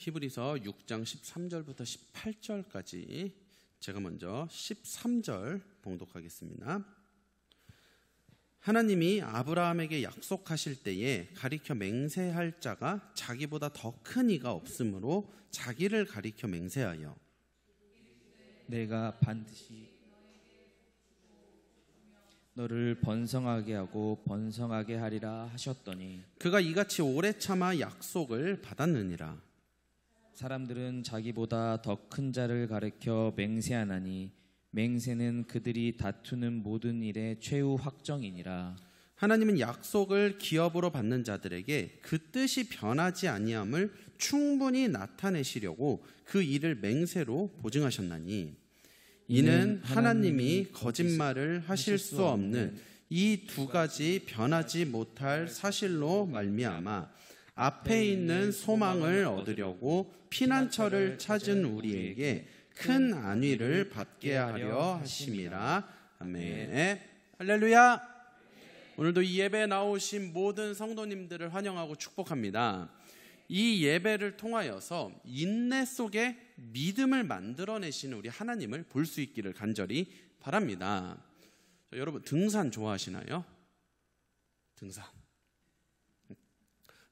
히브리서 6장 13절부터 18절까지 제가 먼저 13절 봉독하겠습니다. 하나님이 아브라함에게 약속하실 때에 가리켜 맹세할 자가 자기보다 더 큰 이가 없으므로 자기를 가리켜 맹세하여 내가 반드시 너를 번성하게 하고 번성하게 하리라 하셨더니 그가 이같이 오래 참아 약속을 받았느니라. 사람들은 자기보다 더 큰 자를 가리켜 맹세하나니 맹세는 그들이 다투는 모든 일의 최후 확정이니라. 하나님은 약속을 기업으로 받는 자들에게 그 뜻이 변하지 아니함을 충분히 나타내시려고 그 일을 맹세로 보증하셨나니 이는 하나님이 거짓말을 하실 수 없는 이 두 가지 변하지 못할 사실로 말미암아 앞에 있는 소망을 얻으려고 피난처를 찾은 우리에게 큰 안위를 받게 하려 하심이라. 아멘. 할렐루야. 오늘도 이 예배에 나오신 모든 성도님들을 환영하고 축복합니다. 이 예배를 통하여서 인내 속에 믿음을 만들어내시는 우리 하나님을 볼 수 있기를 간절히 바랍니다. 자, 여러분 등산 좋아하시나요? 등산.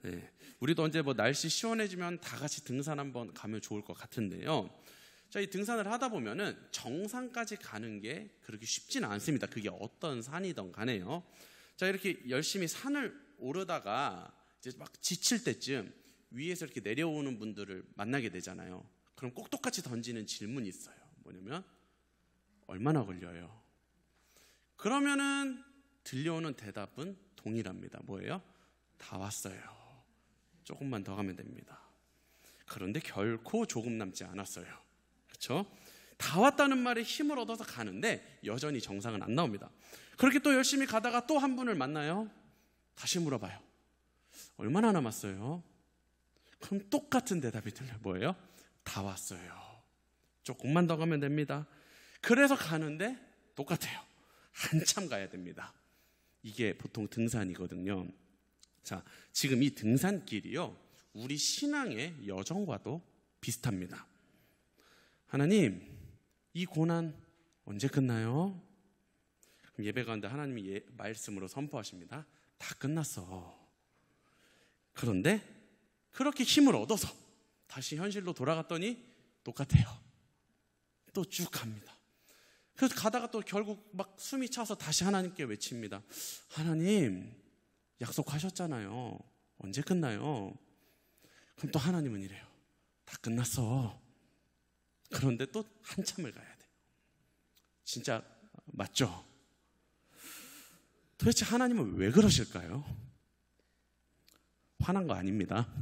네, 우리도 언제 날씨 시원해지면 다 같이 등산 한번 가면 좋을 것 같은데요. 자, 이 등산을 하다 보면은 정상까지 가는 게 그렇게 쉽지는 않습니다. 그게 어떤 산이든 간에요. 자, 이렇게 열심히 산을 오르다가 이제 막 지칠 때쯤 위에서 이렇게 내려오는 분들을 만나게 되잖아요. 그럼 꼭 똑같이 던지는 질문이 있어요. 뭐냐면 얼마나 걸려요? 그러면은 들려오는 대답은 동일합니다. 뭐예요? 다 왔어요. 조금만 더 가면 됩니다. 그런데 결코 조금 남지 않았어요. 그렇죠? 다 왔다는 말에 힘을 얻어서 가는데 여전히 정상은 안 나옵니다. 그렇게 또 열심히 가다가 또 한 분을 만나요. 다시 물어봐요. 얼마나 남았어요? 그럼 똑같은 대답이 들려요. 뭐예요? 다 왔어요. 조금만 더 가면 됩니다. 그래서 가는데 똑같아요. 한참 가야 됩니다. 이게 보통 등산이거든요. 자, 지금 이 등산길이요, 우리 신앙의 여정과도 비슷합니다. 하나님, 이 고난 언제 끝나요? 그럼 예배 가운데 하나님이 말씀으로 선포하십니다. 다 끝났어. 그런데 그렇게 힘을 얻어서 다시 현실로 돌아갔더니 똑같아요. 또 쭉 갑니다. 그래서 가다가 또 결국 막 숨이 차서 다시 하나님께 외칩니다. 하나님, 약속하셨잖아요. 언제 끝나요? 그럼 또 하나님은 이래요. 다 끝났어. 그런데 또 한참을 가야 돼요. 진짜 맞죠? 도대체 하나님은 왜 그러실까요? 화난 거 아닙니다.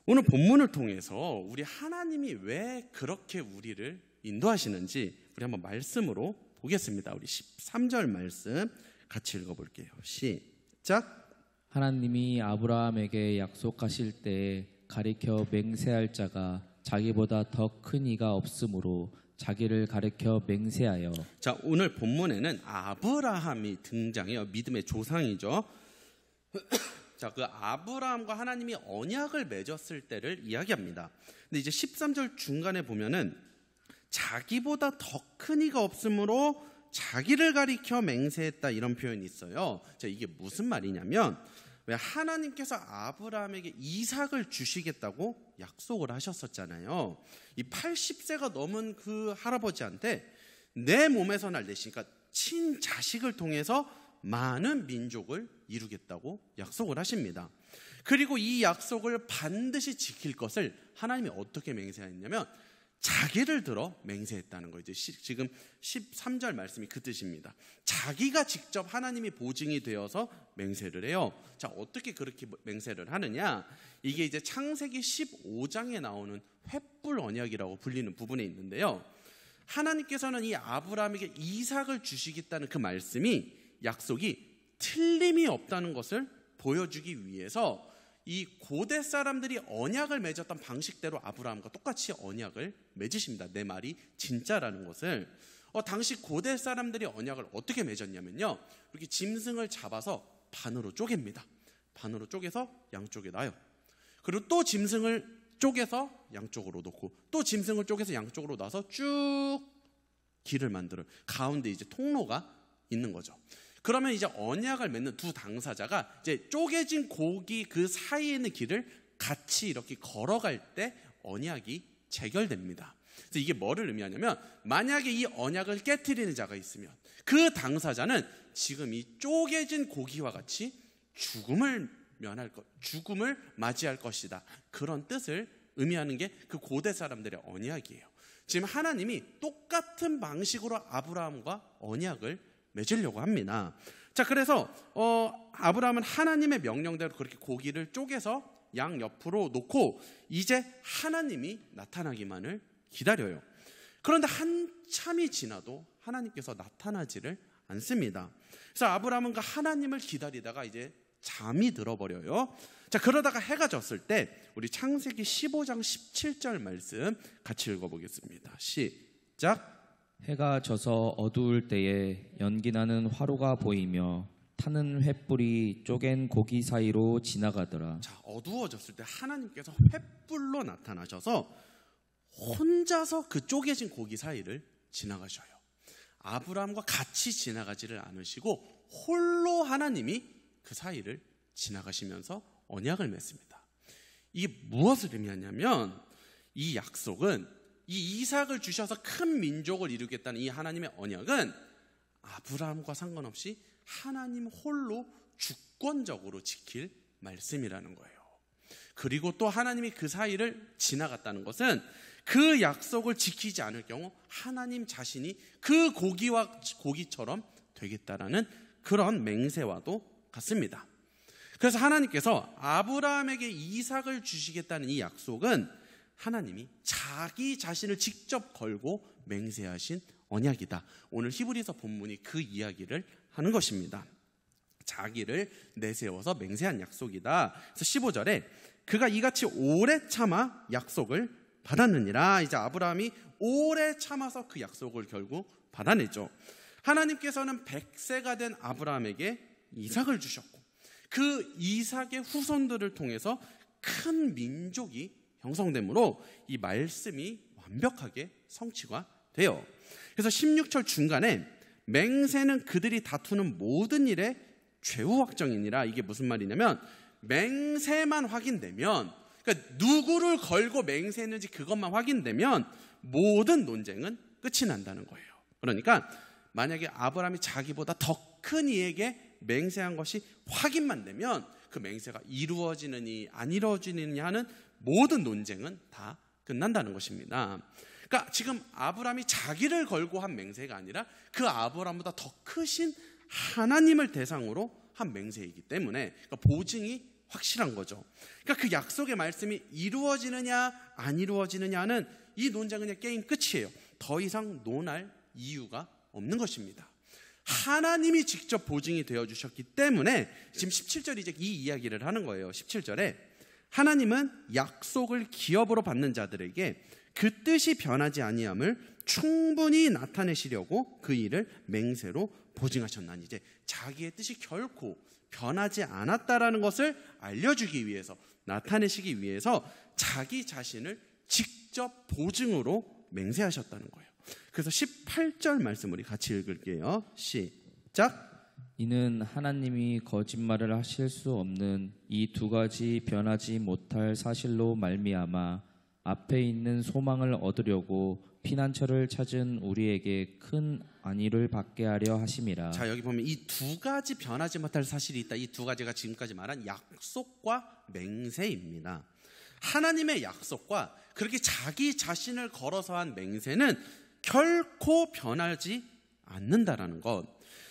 오늘 본문을 통해서 우리 하나님이 왜 그렇게 우리를 인도하시는지 우리 한번 말씀으로 보겠습니다. 우리 13절 말씀 같이 읽어볼게요. 시작. 하나님이 아브라함에게 약속하실 때 가리켜 맹세할 자가 자기보다 더 큰 이가 없으므로 자기를 가리켜 맹세하여. 자, 오늘 본문에는 아브라함이 등장해요. 믿음의 조상이죠. 자, 그 아브라함과 하나님이 언약을 맺었을 때를 이야기합니다. 근데 이제 13절 중간에 보면은 자기보다 더 큰 이가 없으므로 자기를 가리켜 맹세했다, 이런 표현이 있어요. 자, 이게 무슨 말이냐면, 왜 하나님께서 아브라함에게 이삭을 주시겠다고 약속을 하셨었잖아요. 이 80세가 넘은 그 할아버지한테 내 몸에서 날 대신, 그러니까 친자식을 통해서 많은 민족을 이루겠다고 약속을 하십니다. 그리고 이 약속을 반드시 지킬 것을 하나님이 어떻게 맹세했냐면 자기를 들어 맹세했다는 거죠. 지금 13절 말씀이 그 뜻입니다. 자기가 직접 하나님이 보증이 되어서 맹세를 해요. 자, 어떻게 그렇게 맹세를 하느냐? 이게 이제 창세기 15장에 나오는 횃불 언약이라고 불리는 부분에 있는데요. 하나님께서는 이 아브라함에게 이삭을 주시겠다는 그 말씀이, 약속이 틀림이 없다는 것을 보여주기 위해서 이 고대 사람들이 언약을 맺었던 방식대로 아브라함과 똑같이 언약을 맺으십니다. 내 말이 진짜라는 것을. 당시 고대 사람들이 언약을 어떻게 맺었냐면요, 이렇게 짐승을 잡아서 반으로 쪼갭니다. 반으로 쪼개서 양쪽에 놔요. 그리고 또 짐승을 쪼개서 양쪽으로 놓고 또 짐승을 쪼개서 양쪽으로 놔서 쭉 길을 만들어요. 가운데 이제 통로가 있는 거죠. 그러면 이제 언약을 맺는 두 당사자가 이제 쪼개진 고기 그 사이에 있는 길을 같이 이렇게 걸어갈 때 언약이 체결됩니다. 그래서 이게 뭐를 의미하냐면 만약에 이 언약을 깨트리는 자가 있으면 그 당사자는 지금 이 쪼개진 고기와 같이 죽음을 맞이할 것이다. 그런 뜻을 의미하는 게 그 고대 사람들의 언약이에요. 지금 하나님이 똑같은 방식으로 아브라함과 언약을 맺으려고 합니다. 자, 그래서 아브라함은 하나님의 명령대로 그렇게 고기를 쪼개서 양 옆으로 놓고 이제 하나님이 나타나기만을 기다려요. 그런데 한참이 지나도 하나님께서 나타나지를 않습니다. 그래서 아브라함은 그 하나님을 기다리다가 이제 잠이 들어버려요. 자, 그러다가 해가 졌을 때 우리 창세기 15장 17절 말씀 같이 읽어보겠습니다. 시작. 해가 져서 어두울 때에 연기나는 화로가 보이며 타는 횃불이 쪼갠 고기 사이로 지나가더라. 자, 어두워졌을 때 하나님께서 횃불로 나타나셔서 혼자서 그 쪼개진 고기 사이를 지나가셔요. 아브라함과 같이 지나가지를 않으시고 홀로 하나님이 그 사이를 지나가시면서 언약을 맺습니다. 이게 무엇을 의미하냐면 이 약속은 이 이삭을 주셔서 큰 민족을 이루겠다는 이 하나님의 언약은 아브라함과 상관없이 하나님 홀로 주권적으로 지킬 말씀이라는 거예요. 그리고 또 하나님이 그 사이를 지나갔다는 것은 그 약속을 지키지 않을 경우 하나님 자신이 그 고기처럼 되겠다라는 그런 맹세와도 같습니다. 그래서 하나님께서 아브라함에게 이삭을 주시겠다는 이 약속은 하나님이 자기 자신을 직접 걸고 맹세하신 언약이다. 오늘 히브리서 본문이 그 이야기를 하는 것입니다. 자기를 내세워서 맹세한 약속이다. 그래서 15절에 그가 이같이 오래 참아 약속을 받았느니라. 이제 아브라함이 오래 참아서 그 약속을 결국 받아내죠. 하나님께서는 100세가 된 아브라함에게 이삭을 주셨고 그 이삭의 후손들을 통해서 큰 민족이 형성되므로 이 말씀이 완벽하게 성취가 돼요. 그래서 16절 중간에 맹세는 그들이 다투는 모든 일의 최후 확정이니라. 이게 무슨 말이냐면 맹세만 확인되면, 그러니까 누구를 걸고 맹세했는지 그것만 확인되면 모든 논쟁은 끝이 난다는 거예요. 그러니까 만약에 아브라함이 자기보다 더 큰 이에게 맹세한 것이 확인만 되면 그 맹세가 이루어지느니 안 이루어지느니 하는 모든 논쟁은 다 끝난다는 것입니다. 그러니까 지금 아브라함이 자기를 걸고 한 맹세가 아니라 그 아브라함보다 더 크신 하나님을 대상으로 한 맹세이기 때문에 그러니까 보증이 확실한 거죠. 그러니까 그 약속의 말씀이 이루어지느냐 안 이루어지느냐는 이 논쟁은 그냥 게임 끝이에요. 더 이상 논할 이유가 없는 것입니다. 하나님이 직접 보증이 되어주셨기 때문에 지금 17절이 이제 이 이야기를 하는 거예요. 17절에 하나님은 약속을 기업으로 받는 자들에게 그 뜻이 변하지 아니함을 충분히 나타내시려고 그 일을 맹세로 보증하셨나니. 이제 자기의 뜻이 결코 변하지 않았다라는 것을 알려주기 위해서, 나타내시기 위해서 자기 자신을 직접 보증으로 맹세하셨다는 거예요. 그래서 18절 말씀 우리 같이 읽을게요. 시작. 이는 하나님이 거짓말을 하실 수 없는 이 두 가지 변하지 못할 사실로 말미암아 앞에 있는 소망을 얻으려고 피난처를 찾은 우리에게 큰 안위를 받게 하려 하심이라. 자, 여기 보면 이 두 가지 변하지 못할 사실이 있다. 이 두 가지가 지금까지 말한 약속과 맹세입니다. 하나님의 약속과 그렇게 자기 자신을 걸어서 한 맹세는 결코 변하지 않는다라는 것.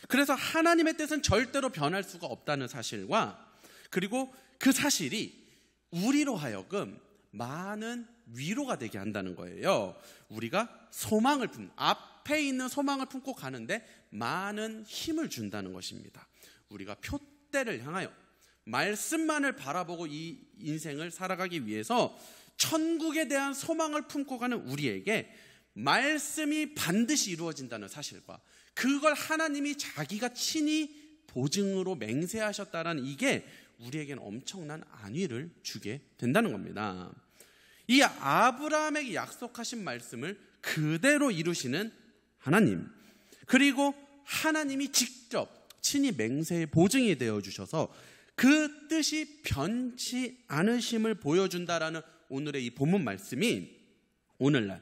그래서 하나님의 뜻은 절대로 변할 수가 없다는 사실과, 그리고 그 사실이 우리로 하여금 많은 위로가 되게 한다는 거예요. 우리가 소망을 앞에 있는 소망을 품고 가는데 많은 힘을 준다는 것입니다. 우리가 표대를 향하여 말씀만을 바라보고 이 인생을 살아가기 위해서 천국에 대한 소망을 품고 가는 우리에게 말씀이 반드시 이루어진다는 사실과 그걸 하나님이 자기가 친히 보증으로 맹세하셨다는 이게 우리에게는 엄청난 안위를 주게 된다는 겁니다. 이 아브라함에게 약속하신 말씀을 그대로 이루시는 하나님, 그리고 하나님이 직접 친히 맹세의 보증이 되어주셔서 그 뜻이 변치 않으심을 보여준다라는 오늘의 이 본문 말씀이 오늘날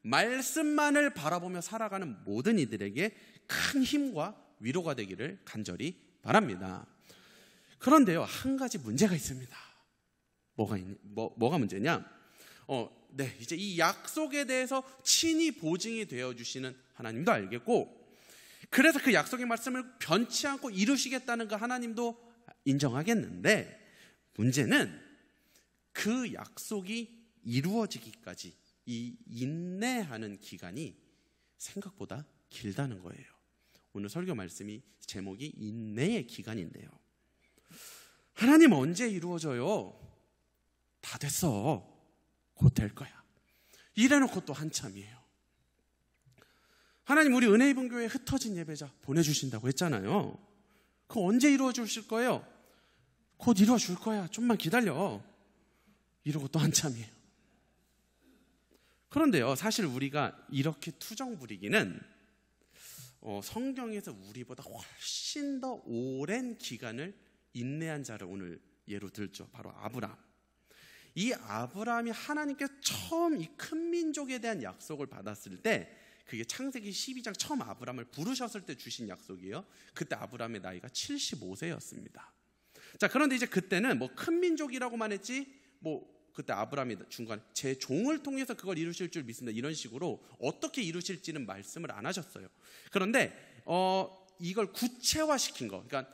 말씀만을 바라보며 살아가는 모든 이들에게 큰 힘과 위로가 되기를 간절히 바랍니다. 그런데요, 한 가지 문제가 있습니다. 뭐가 문제냐? 이제 이 약속에 대해서 친히 보증이 되어주시는 하나님도 알겠고, 그래서 그 약속의 말씀을 변치 않고 이루시겠다는 그 하나님도 인정하겠는데, 문제는 그 약속이 이루어지기까지 이 인내하는 기간이 생각보다 길다는 거예요. 오늘 설교 말씀이 제목이 인내의 기간인데요. 하나님 언제 이루어져요? 다 됐어. 곧 될 거야. 이래놓고 또 한참이에요. 하나님 우리 은혜입은교회 흩어진 예배자 보내주신다고 했잖아요. 그거 언제 이루어 주실 거예요? 곧 이루어 줄 거야. 좀만 기다려. 이러고 또 한참이에요. 그런데요, 사실 우리가 이렇게 투정 부리기는 성경에서 우리보다 훨씬 더 오랜 기간을 인내한 자를 오늘 예로 들죠. 바로 아브라함. 이 아브라함이 하나님께 처음 이 큰 민족에 대한 약속을 받았을 때, 그게 창세기 12장 처음 아브라함을 부르셨을 때 주신 약속이에요. 그때 아브라함의 나이가 75세였습니다. 자, 그런데 이제 그때는 큰 민족이라고만 했지, 그때 아브라함이 중간에 제 종을 통해서 그걸 이루실 줄 믿습니다, 이런 식으로 어떻게 이루실지는 말씀을 안 하셨어요. 그런데 이걸 구체화시킨 거, 그러니까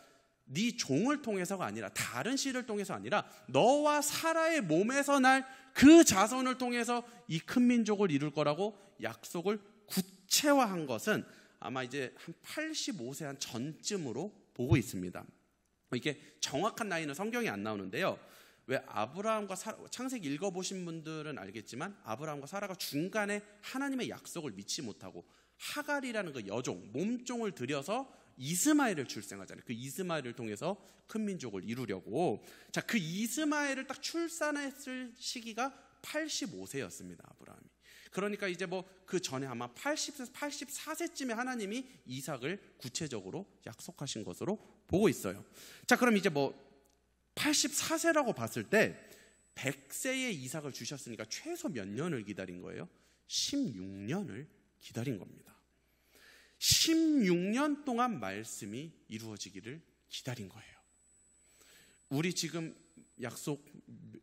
네 종을 통해서가 아니라, 다른 씨를 통해서 아니라 너와 사라의 몸에서 날 그 자손을 통해서 이 큰 민족을 이룰 거라고 약속을 구체화한 것은 아마 이제 한 85세 한 전쯤으로 보고 있습니다. 이게 정확한 나이는 성경에 안 나오는데요. 왜 아브라함과 창세기 읽어보신 분들은 알겠지만, 아브라함과 사라가 중간에 하나님의 약속을 믿지 못하고 하갈이라는 그 여종, 몸종을 들여서 이스마엘을 출생하잖아요. 그 이스마엘을 통해서 큰 민족을 이루려고. 자, 그 이스마엘을 딱 출산했을 시기가 85세였습니다, 아브라함이. 그러니까 이제 그 전에 아마 80세, 84세쯤에 하나님이 이삭을 구체적으로 약속하신 것으로 보고 있어요. 자, 그럼 이제 84세라고 봤을 때 100세의 이삭을 주셨으니까 최소 몇 년을 기다린 거예요? 16년을 기다린 겁니다. 16년 동안 말씀이 이루어지기를 기다린 거예요. 우리 지금 약속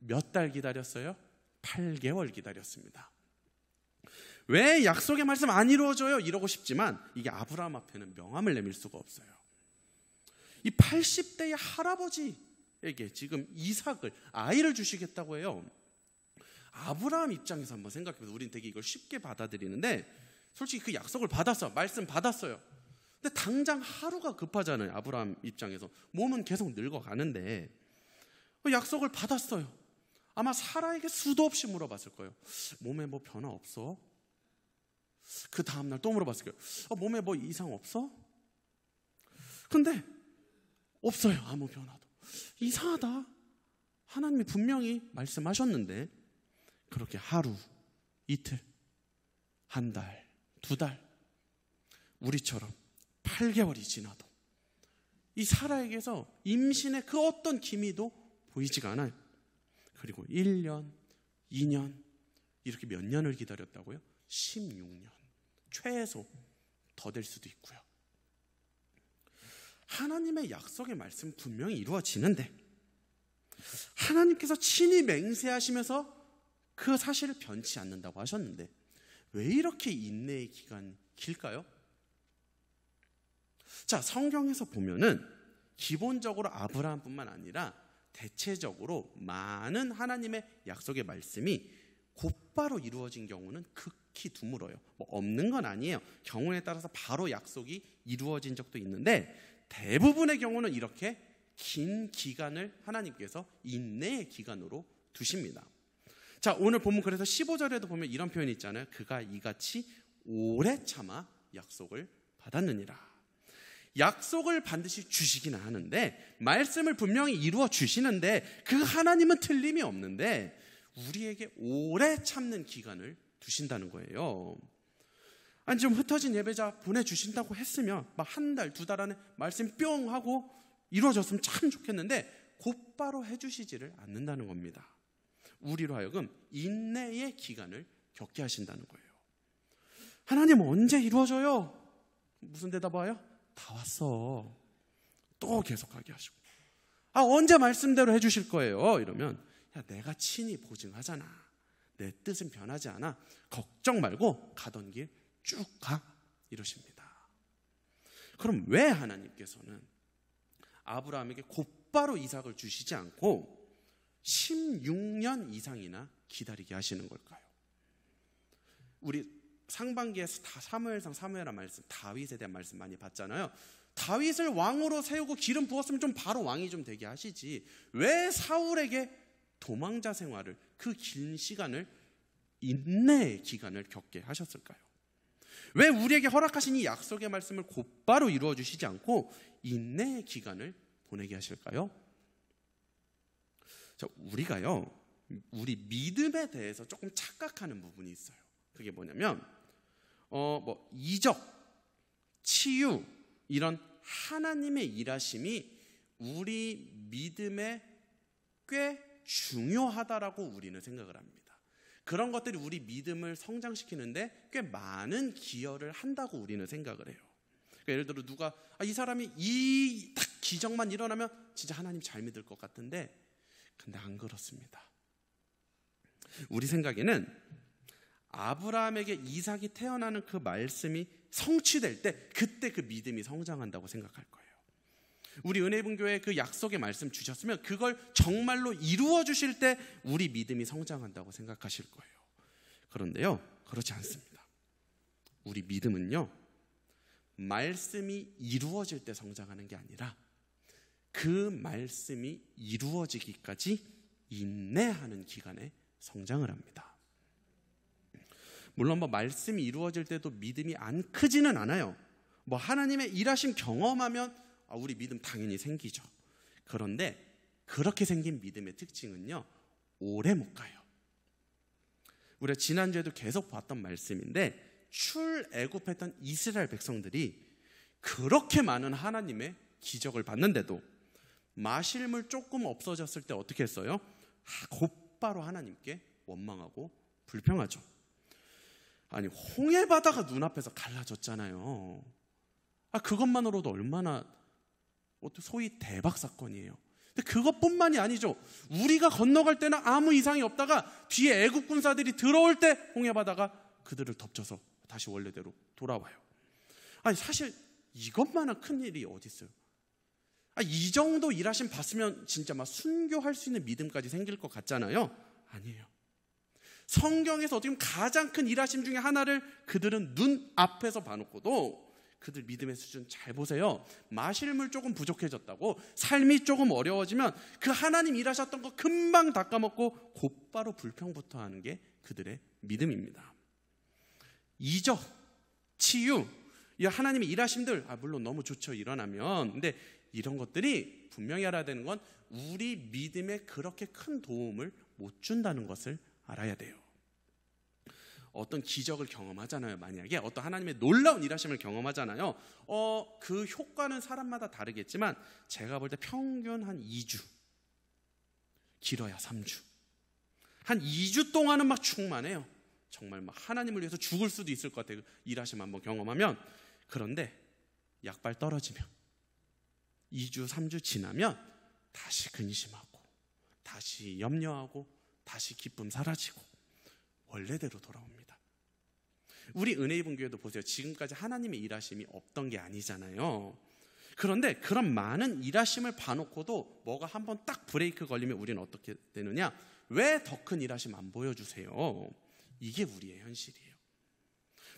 몇 달 기다렸어요? 8개월 기다렸습니다. 왜 약속의 말씀 안 이루어져요? 이러고 싶지만 이게 아브라함 앞에는 명함을 내밀 수가 없어요. 이 80대의 할아버지에게 지금 이삭을, 아이를 주시겠다고 해요. 아브라함 입장에서 한번 생각해보세요. 우리는 되게 이걸 쉽게 받아들이는데, 솔직히 그 약속을 받았어. 말씀 받았어요. 근데 당장 하루가 급하잖아요. 아브라함 입장에서. 몸은 계속 늙어가는데 약속을 받았어요. 아마 사라에게 수도 없이 물어봤을 거예요. 몸에 변화 없어? 그 다음날 또 물어봤을 거예요. 몸에 이상 없어? 근데 없어요. 아무 변화도. 이상하다. 하나님이 분명히 말씀하셨는데. 그렇게 하루, 이틀, 한 달, 2달, 우리처럼 8개월이 지나도 이 사라에게서 임신의 그 어떤 기미도 보이지가 않아요. 그리고 1년, 2년, 이렇게 몇 년을 기다렸다고요? 16년. 최소 더 될 수도 있고요. 하나님의 약속의 말씀 분명히 이루어지는데, 하나님께서 친히 맹세하시면서 그 사실을 변치 않는다고 하셨는데, 왜 이렇게 인내의 기간이 길까요? 자, 성경에서 보면은 기본적으로 아브라함뿐만 아니라 대체적으로 많은 하나님의 약속의 말씀이 곧바로 이루어진 경우는 극히 드물어요. 없는 건 아니에요. 경우에 따라서 바로 약속이 이루어진 적도 있는데, 대부분의 경우는 이렇게 긴 기간을 하나님께서 인내의 기간으로 두십니다. 자, 오늘 본문 그래서 15절에도 보면 이런 표현이 있잖아요. 그가 이같이 오래 참아 약속을 받았느니라. 약속을 반드시 주시기는 하는데, 말씀을 분명히 이루어 주시는데, 그 하나님은 틀림이 없는데, 우리에게 오래 참는 기간을 두신다는 거예요. 아니, 좀 흩어진 예배자 보내주신다고 했으면 막 한 달, 두 달 안에 말씀 뿅 하고 이루어졌으면 참 좋겠는데 곧바로 해주시지를 않는다는 겁니다. 우리로 하여금 인내의 기간을 겪게 하신다는 거예요. 하나님 언제 이루어져요? 무슨 대답 와요? 다 왔어. 또 계속하게 하시고. 언제 말씀대로 해주실 거예요? 이러면 야, 내가 친히 보증하잖아. 내 뜻은 변하지 않아. 걱정 말고 가던 길 쭉 가. 이러십니다. 그럼 왜 하나님께서는 아브라함에게 곧바로 이삭을 주시지 않고 16년 이상이나 기다리게 하시는 걸까요? 우리 상반기에서 다 사무엘상 사무엘하 말씀, 다윗에 대한 말씀 많이 봤잖아요. 다윗을 왕으로 세우고 기름 부었으면 좀 바로 왕이 좀 되게 하시지. 왜 사울에게 도망자 생활을, 그 긴 시간을, 인내의 기간을 겪게 하셨을까요? 왜 우리에게 허락하신 이 약속의 말씀을 곧바로 이루어 주시지 않고 인내의 기간을 보내게 하실까요? 자, 우리가요, 우리 믿음에 대해서 조금 착각하는 부분이 있어요. 그게 뭐냐면 이적, 치유, 이런 하나님의 일하심이 우리 믿음에 꽤 중요하다라고 우리는 생각을 합니다. 그런 것들이 우리 믿음을 성장시키는데 꽤 많은 기여를 한다고 우리는 생각을 해요. 그러니까 예를 들어 누가 이 사람이 이 딱 기적만 일어나면 진짜 하나님 잘 믿을 것 같은데, 근데 안 그렇습니다. 우리 생각에는 아브라함에게 이삭이 태어나는 그 말씀이 성취될 때, 그때 그 믿음이 성장한다고 생각할 거예요. 우리 은혜분교회 그 약속의 말씀 주셨으면 그걸 정말로 이루어 주실 때 우리 믿음이 성장한다고 생각하실 거예요. 그런데요, 그렇지 않습니다. 우리 믿음은요, 말씀이 이루어질 때 성장하는 게 아니라 그 말씀이 이루어지기까지 인내하는 기간에 성장을 합니다. 물론 말씀이 이루어질 때도 믿음이 안 크지는 않아요. 하나님의 일하심 경험하면 우리 믿음 당연히 생기죠. 그런데 그렇게 생긴 믿음의 특징은요, 오래 못 가요. 우리가 지난주에도 계속 봤던 말씀인데, 출애굽했던 이스라엘 백성들이 그렇게 많은 하나님의 기적을 봤는데도 마실 물 조금 없어졌을 때 어떻게 했어요? 곧바로 하나님께 원망하고 불평하죠. 아니, 홍해 바다가 눈앞에서 갈라졌잖아요. 그것만으로도 얼마나 소위 대박 사건이에요. 근데 그것뿐만이 아니죠. 우리가 건너갈 때는 아무 이상이 없다가 뒤에 애국 군사들이 들어올 때 홍해 바다가 그들을 덮쳐서 다시 원래대로 돌아와요. 아니, 사실 이것만한 큰 일이 어디 있어요? 이 정도 일하심 봤으면 진짜 막 순교할 수 있는 믿음까지 생길 것 같잖아요. 아니에요. 성경에서 어떻게 보면 가장 큰 일하심 중에 하나를 그들은 눈앞에서 봐놓고도 그들 믿음의 수준 잘 보세요. 마실 물 조금 부족해졌다고, 삶이 조금 어려워지면 그 하나님 일하셨던 거 금방 닦아먹고 곧바로 불평부터 하는 게 그들의 믿음입니다. 이적, 치유, 이 하나님의 일하심들 물론 너무 좋죠, 일어나면. 근데 이런 것들이 분명히 알아야 되는 건 우리 믿음에 그렇게 큰 도움을 못 준다는 것을 알아야 돼요. 어떤 기적을 경험하잖아요. 만약에 어떤 하나님의 놀라운 일하심을 경험하잖아요. 그 효과는 사람마다 다르겠지만 제가 볼 때 평균 한 2주, 길어야 3주, 한 2주 동안은 막 충만해요. 정말 막 하나님을 위해서 죽을 수도 있을 것 같아요. 일하심 한번 경험하면. 그런데 약발 떨어지면 2주, 3주 지나면 다시 근심하고, 다시 염려하고, 다시 기쁨 사라지고 원래대로 돌아옵니다. 우리 은혜입은 교회도 보세요. 지금까지 하나님의 일하심이 없던 게 아니잖아요. 그런데 그런 많은 일하심을 봐놓고도 뭐가 한번 딱 브레이크 걸리면 우리는 어떻게 되느냐? 왜 더 큰 일하심 안 보여주세요? 이게 우리의 현실이에요.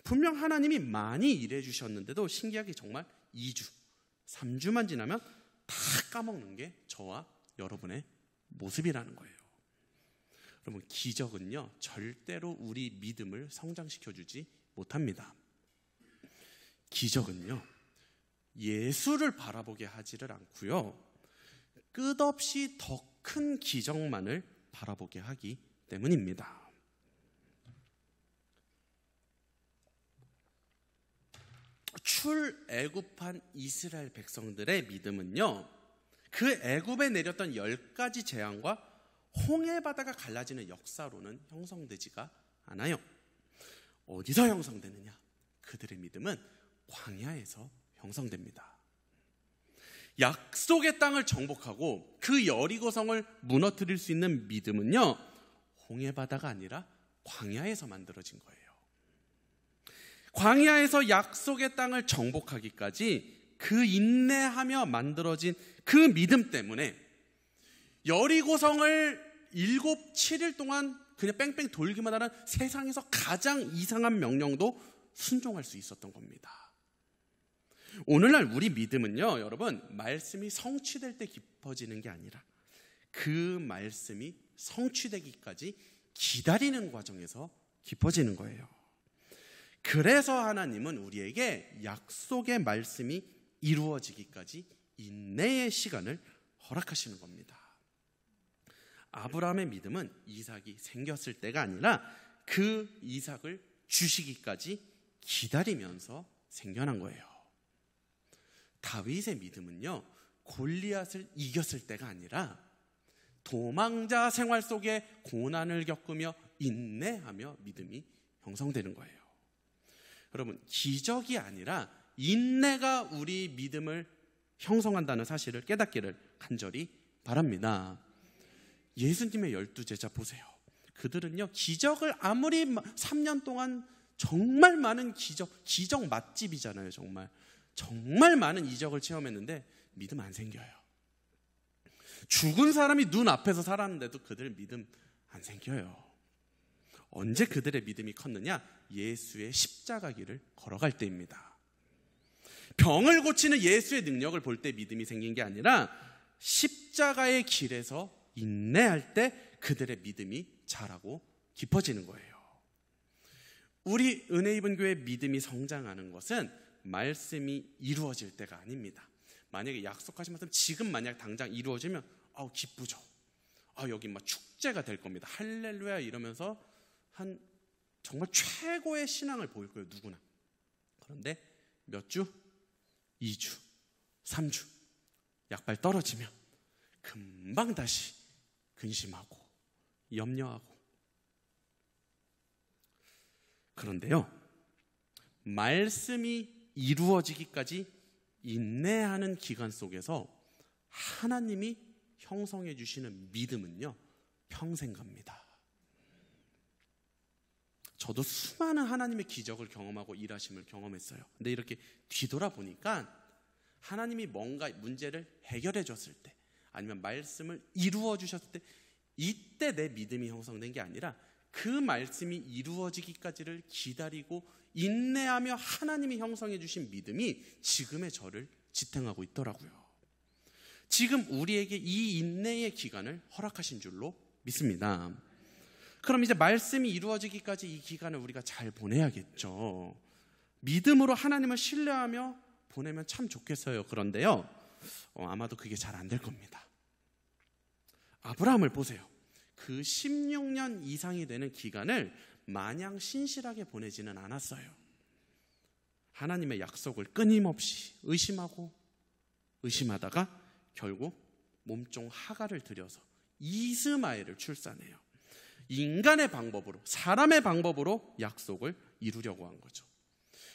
분명 하나님이 많이 일해 주셨는데도 신기하게 정말 2주, 3주만 지나면 다 까먹는 게 저와 여러분의 모습이라는 거예요. 여러분, 기적은요, 절대로 우리 믿음을 성장시켜주지 못합니다. 기적은요, 예수를 바라보게 하지를 않고요, 끝없이 더 큰 기적만을 바라보게 하기 때문입니다. 출애굽한 이스라엘 백성들의 믿음은요, 그 애굽에 내렸던 10가지 재앙과 홍해 바다가 갈라지는 역사로는 형성되지가 않아요. 어디서 형성되느냐? 그들의 믿음은 광야에서 형성됩니다. 약속의 땅을 정복하고 그 여리고성을 무너뜨릴 수 있는 믿음은요, 홍해 바다가 아니라 광야에서 만들어진 거예요. 광야에서 약속의 땅을 정복하기까지 그 인내하며 만들어진 그 믿음 때문에 여리고성을 7일 동안 그냥 뺑뺑 돌기만 하는 세상에서 가장 이상한 명령도 순종할 수 있었던 겁니다. 오늘날 우리 믿음은요, 여러분, 말씀이 성취될 때 깊어지는 게 아니라 그 말씀이 성취되기까지 기다리는 과정에서 깊어지는 거예요. 그래서 하나님은 우리에게 약속의 말씀이 이루어지기까지 인내의 시간을 허락하시는 겁니다. 아브라함의 믿음은 이삭이 생겼을 때가 아니라 그 이삭을 주시기까지 기다리면서 생겨난 거예요. 다윗의 믿음은요, 골리앗을 이겼을 때가 아니라 도망자 생활 속에 고난을 겪으며 인내하며 믿음이 형성되는 거예요. 여러분, 기적이 아니라 인내가 우리 믿음을 형성한다는 사실을 깨닫기를 간절히 바랍니다. 예수님의 12제자 보세요. 그들은요, 기적을 아무리 3년 동안 정말 많은 기적 맛집이잖아요. 정말 많은 이적을 체험했는데 믿음 안 생겨요. 죽은 사람이 눈앞에서 살았는데도 그들 믿음 안 생겨요. 언제 그들의 믿음이 컸느냐? 예수의 십자가 길을 걸어갈 때입니다. 병을 고치는 예수의 능력을 볼 때 믿음이 생긴 게 아니라 십자가의 길에서 인내할 때 그들의 믿음이 자라고 깊어지는 거예요. 우리 은혜 입은 교회 믿음이 성장하는 것은 말씀이 이루어질 때가 아닙니다. 만약에 약속하신 말씀 지금 만약 당장 이루어지면 기쁘죠. 여기 막 축제가 될 겁니다. 할렐루야 이러면서 정말 최고의 신앙을 보일 거예요, 누구나. 그런데 몇 주? 2주, 3주 약발 떨어지면 금방 다시 근심하고 염려하고. 그런데요, 말씀이 이루어지기까지 인내하는 기간 속에서 하나님이 형성해 주시는 믿음은요, 평생 갑니다. 저도 수많은 하나님의 기적을 경험하고 일하심을 경험했어요. 근데 이렇게 뒤돌아보니까 하나님이 뭔가 문제를 해결해 줬을 때, 아니면 말씀을 이루어 주셨을 때, 이때 내 믿음이 형성된 게 아니라 그 말씀이 이루어지기까지를 기다리고 인내하며 하나님이 형성해 주신 믿음이 지금의 저를 지탱하고 있더라고요. 지금 우리에게 이 인내의 기간을 허락하신 줄로 믿습니다. 그럼 이제 말씀이 이루어지기까지 이 기간을 우리가 잘 보내야겠죠. 믿음으로 하나님을 신뢰하며 보내면 참 좋겠어요. 그런데요, 아마도 그게 잘 안 될 겁니다. 아브라함을 보세요. 그 16년 이상이 되는 기간을 마냥 신실하게 보내지는 않았어요. 하나님의 약속을 끊임없이 의심하고 의심하다가 결국 몸종 하갈을 들여서 이스마엘을 출산해요. 인간의 방법으로, 사람의 방법으로 약속을 이루려고 한 거죠.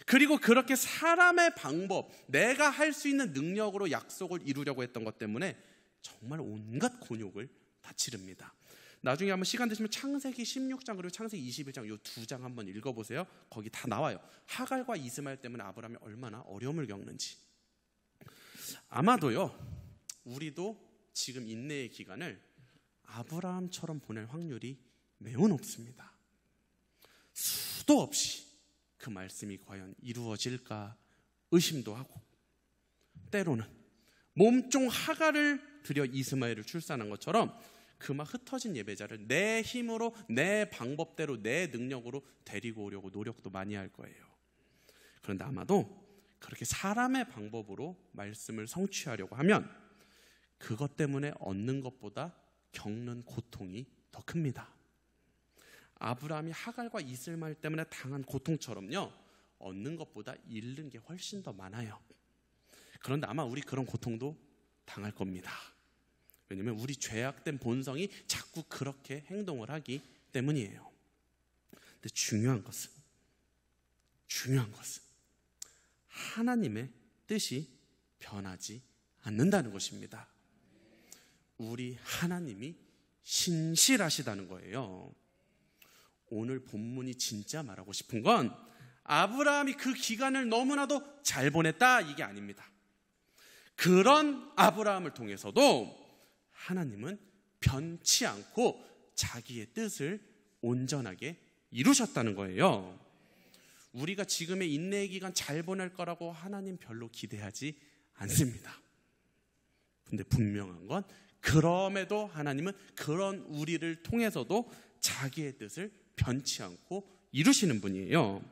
그리고 그렇게 사람의 방법, 내가 할 수 있는 능력으로 약속을 이루려고 했던 것 때문에 정말 온갖 곤욕을 다 치릅니다. 나중에 한번 시간 되시면 창세기 16장 그리고 창세기 21장 이 두 장 한번 읽어보세요. 거기 다 나와요. 하갈과 이스마엘 때문에 아브라함이 얼마나 어려움을 겪는지. 아마도요, 우리도 지금 인내의 기간을 아브라함처럼 보낼 확률이 매우 높습니다. 수도 없이 그 말씀이 과연 이루어질까 의심도 하고, 때로는 몸종 하갈을 들여 이스마엘을 출산한 것처럼 그 막 흩어진 예배자를 내 힘으로, 내 방법대로, 내 능력으로 데리고 오려고 노력도 많이 할 거예요. 그런데 아마도 그렇게 사람의 방법으로 말씀을 성취하려고 하면 그것 때문에 얻는 것보다 겪는 고통이 더 큽니다. 아브라함이 하갈과 이슬마엘 때문에 당한 고통처럼요, 얻는 것보다 잃는 게 훨씬 더 많아요. 그런데 아마 우리 그런 고통도 당할 겁니다. 왜냐하면 우리 죄악된 본성이 자꾸 그렇게 행동을 하기 때문이에요. 근데 중요한 것은 하나님의 뜻이 변하지 않는다는 것입니다. 우리 하나님이 신실하시다는 거예요. 오늘 본문이 진짜 말하고 싶은 건 아브라함이 그 기간을 너무나도 잘 보냈다, 이게 아닙니다. 그런 아브라함을 통해서도 하나님은 변치 않고 자기의 뜻을 온전하게 이루셨다는 거예요. 우리가 지금의 인내의 기간 잘 보낼 거라고 하나님 별로 기대하지 않습니다. 근데 분명한 건 그럼에도 하나님은 그런 우리를 통해서도 자기의 뜻을 변치 않고 이루시는 분이에요.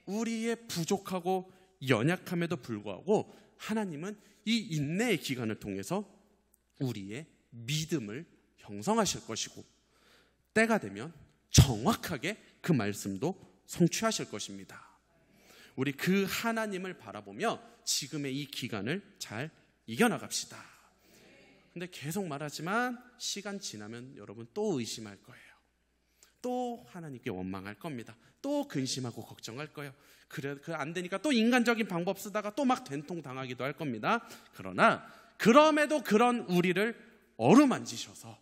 우리의 부족하고 연약함에도 불구하고 하나님은 이 인내의 기간을 통해서 우리의 믿음을 형성하실 것이고, 때가 되면 정확하게 그 말씀도 성취하실 것입니다. 우리 그 하나님을 바라보며 지금의 이 기간을 잘 이겨나갑시다. 근데 계속 말하지만 시간 지나면 여러분 또 의심할 거예요. 또 하나님께 원망할 겁니다. 또 근심하고 걱정할 거예요. 그래 안 되니까 또 인간적인 방법 쓰다가 또 막 된통 당하기도 할 겁니다. 그러나 그럼에도 그런 우리를 어루만지셔서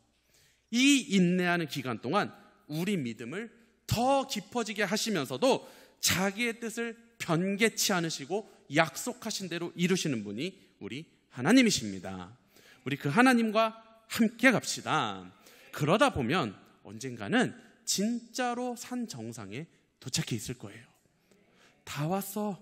이 인내하는 기간 동안 우리 믿음을 더 깊어지게 하시면서도 자기의 뜻을 변개치 않으시고 약속하신 대로 이루시는 분이 우리 하나님이십니다. 우리 그 하나님과 함께 갑시다. 그러다 보면 언젠가는 진짜로 산 정상에 도착해 있을 거예요. 다 왔어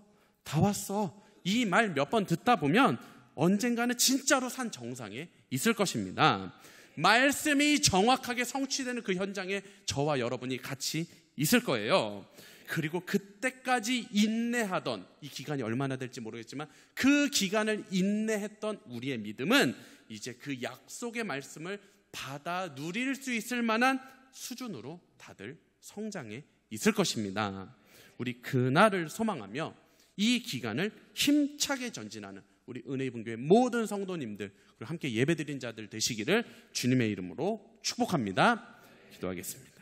이 말 몇 번 듣다 보면 언젠가는 진짜로 산 정상에 있을 것입니다. 말씀이 정확하게 성취되는 그 현장에 저와 여러분이 같이 있을 거예요. 그리고 그때까지 인내하던, 이 기간이 얼마나 될지 모르겠지만 그 기간을 인내했던 우리의 믿음은 이제 그 약속의 말씀을 받아 누릴 수 있을 만한 수준으로 다들 성장해 있을 것입니다. 우리 그날을 소망하며 이 기간을 힘차게 전진하는 우리 은혜이분교회 모든 성도님들, 그리고 함께 예배드린 자들 되시기를 주님의 이름으로 축복합니다. 기도하겠습니다.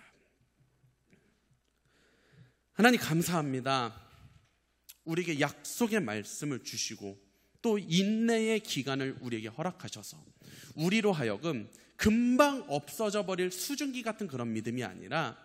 하나님 감사합니다. 우리에게 약속의 말씀을 주시고 또 인내의 기간을 우리에게 허락하셔서 우리로 하여금 금방 없어져 버릴 수증기 같은 그런 믿음이 아니라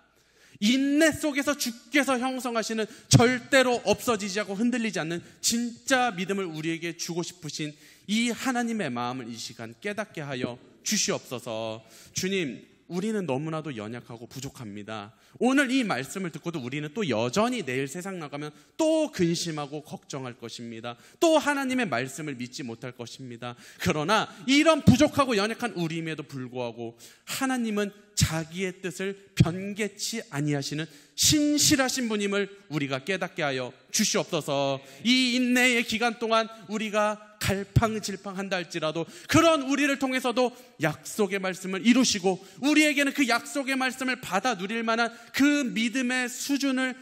인내 속에서 주께서 형성하시는 절대로 없어지지 않고 흔들리지 않는 진짜 믿음을 우리에게 주고 싶으신 이 하나님의 마음을 이 시간 깨닫게 하여 주시옵소서. 주님, 우리는 너무나도 연약하고 부족합니다. 오늘 이 말씀을 듣고도 우리는 또 여전히 내일 세상 나가면 또 근심하고 걱정할 것입니다. 또 하나님의 말씀을 믿지 못할 것입니다. 그러나 이런 부족하고 연약한 우리임에도 불구하고 하나님은 자기의 뜻을 변개치 아니하시는 신실하신 분임을 우리가 깨닫게 하여 주시옵소서. 이 인내의 기간 동안 우리가 갈팡질팡한다 할지라도 그런 우리를 통해서도 약속의 말씀을 이루시고 우리에게는 그 약속의 말씀을 받아 누릴 만한 그 믿음의 수준을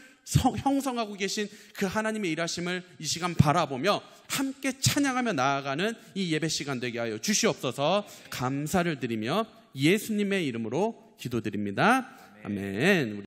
형성하고 계신 그 하나님의 일하심을 이 시간 바라보며 함께 찬양하며 나아가는 이 예배 시간 되게 하여 주시옵소서. 감사를 드리며 예수님의 이름으로 기도드립니다. 아멘.